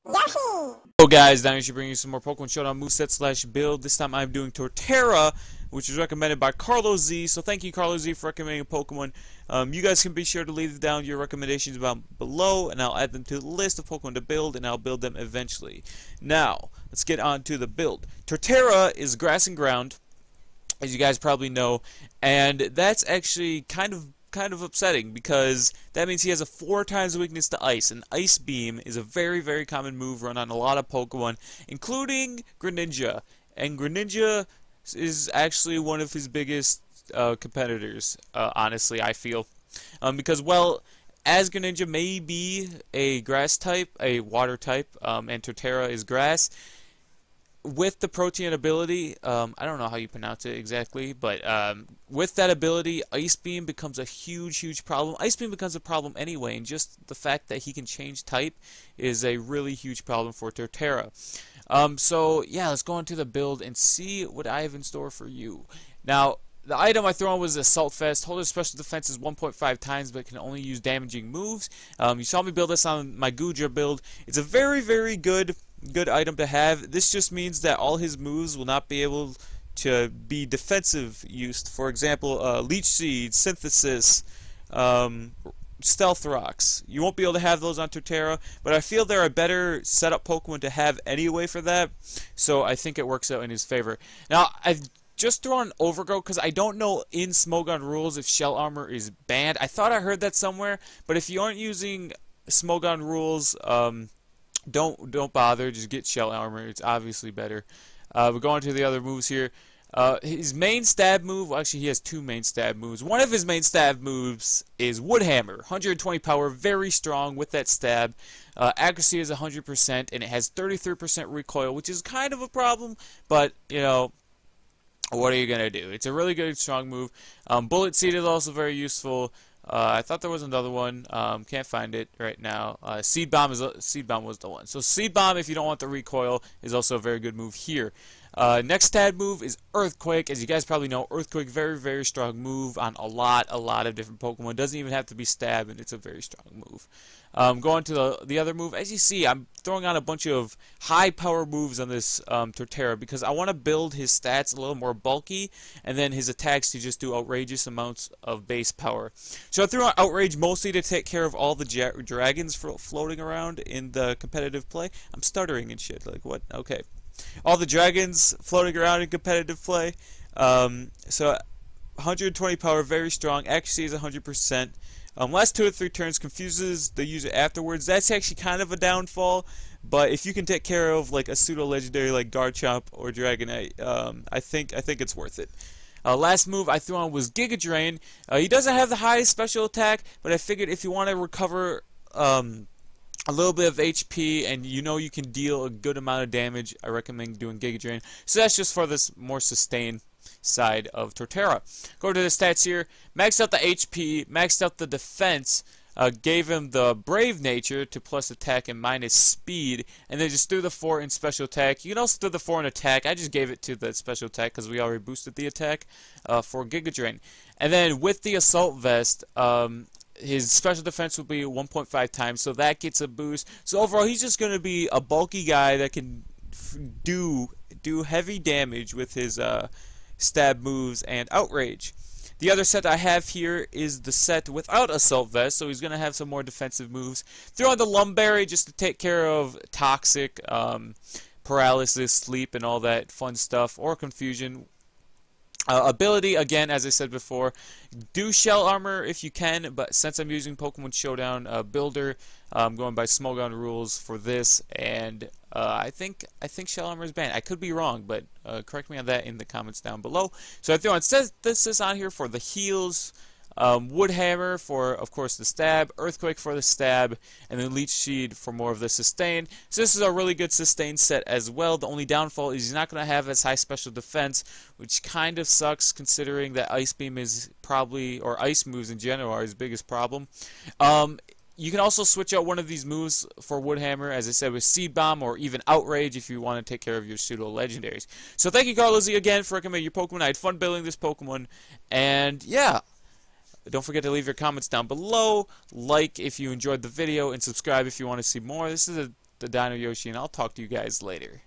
Hello guys, now I should bring you some more Pokemon Showdown moveset / build. This time I'm doing Torterra, which is recommended by Carlo Z. So thank you, Carlo Z, for recommending a Pokemon. You guys can be sure to leave down your recommendations below, and I'll add them to the list of Pokemon to build, and I'll build them eventually. Now, let's get on to the build. Torterra is grass and ground, as you guys probably know, and that's actually kind of upsetting because that means he has a 4 times weakness to ice, and Ice Beam is a very common move run on a lot of Pokemon, including Greninja, and Greninja is actually one of his biggest competitors, honestly, I feel, because, well, as Greninja may be a grass type, a water type, and Torterra is grass, with the protein ability, I don't know how you pronounce it exactly, but with that ability, Ice Beam becomes a huge problem. Ice Beam becomes a problem anyway, and just the fact that he can change type is a really huge problem for Torterra. So yeah, let's go into the build and see what I have in store for you. Now, the item I threw on was Assault Vest. Holder's special defense is 1.5 times, but can only use damaging moves. You saw me build this on my Gudra build. It's a very good item to have. This just means that all his moves will not be able to be defensive used. For example, Leech Seed, Synthesis, Stealth Rocks. You won't be able to have those on Torterra, but I feel they're a better setup Pokemon to have anyway for that, so I think it works out in his favor. Now, I've just throw on Overgrowth because I don't know in Smogon rules if Shell Armor is banned. I thought I heard that somewhere, but if you aren't using Smogon rules, don't bother. Just get Shell Armor. It's obviously better. We're going to the other moves here. His main stab move, well, actually he has 2 main stab moves. One of his main stab moves is Wood Hammer, 120 power, very strong with that stab. Accuracy is 100%, and it has 33% recoil, which is kind of a problem, but you know, what are you going to do? It's a really good, strong move. Bullet Seed is also very useful. I thought there was another one. Can't find it right now. Seed Bomb was the one. So Seed Bomb, if you don't want the recoil, is also a very good move here. Next stab move is Earthquake. As you guys probably know, Earthquake, very strong move on a lot of different Pokemon. It doesn't even have to be stab, and it's a very strong move. Going to the other move, as you see, I'm throwing on a bunch of high power moves on this Torterra because I want to build his stats a little more bulky, and then his attacks to just do outrageous amounts of base power. So I threw on Outrage mostly to take care of all the dragons floating around in the competitive play. I'm stuttering and shit, like what? Okay. All the dragons floating around in competitive play. So 120 power, very strong. Accuracy is 100%. Last 2 or 3 turns confuses the user afterwards. That's actually kind of a downfall, but if you can take care of like a pseudo legendary like Garchomp or Dragonite, I think it's worth it. Last move I threw on was Giga Drain. He doesn't have the highest special attack, but I figured if you want to recover a little bit of HP and you know you can deal a good amount of damage, I recommend doing Giga Drain. So that's just for this more sustained side of Torterra. Go to the stats here. Maxed out the HP, maxed out the defense, gave him the Brave Nature to plus attack and minus speed, and then just threw the 4 in special attack. You can also throw the 4 in attack. I just gave it to the special attack because we already boosted the attack for Giga Drain. And then with the Assault Vest, his special defense will be 1.5 times, so that gets a boost. So overall, he's just going to be a bulky guy that can do heavy damage with his stab moves and Outrage. The other set I have here is the set without Assault Vest, so he's going to have some more defensive moves. Throw on the Lumberry just to take care of Toxic, Paralysis, Sleep, and all that fun stuff, or Confusion. Ability, again, as I said before, do Shell Armor if you can, but since I'm using Pokemon Showdown Builder, I'm going by Smogon rules for this, and I think Shell Armor is banned. I could be wrong, but correct me on that in the comments down below. So I throw on Synthesis on here for the heals, Wood Hammer for, of course, the stab, Earthquake for the stab, and then Leech Seed for more of the sustain. So this is a really good sustain set as well. The only downfall is he's not going to have as high special defense, which kind of sucks considering that Ice Beam is probably, or ice moves in general, are his biggest problem. You can also switch out one of these moves for Wood Hammer, as I said, with Seed Bomb or even Outrage if you want to take care of your pseudo legendaries. So thank you, Carlo Z, again for recommending your Pokemon. I had fun building this Pokemon, and yeah. Don't forget to leave your comments down below, like if you enjoyed the video, and subscribe if you want to see more. This is a the Dino Yoshi, and I'll talk to you guys later.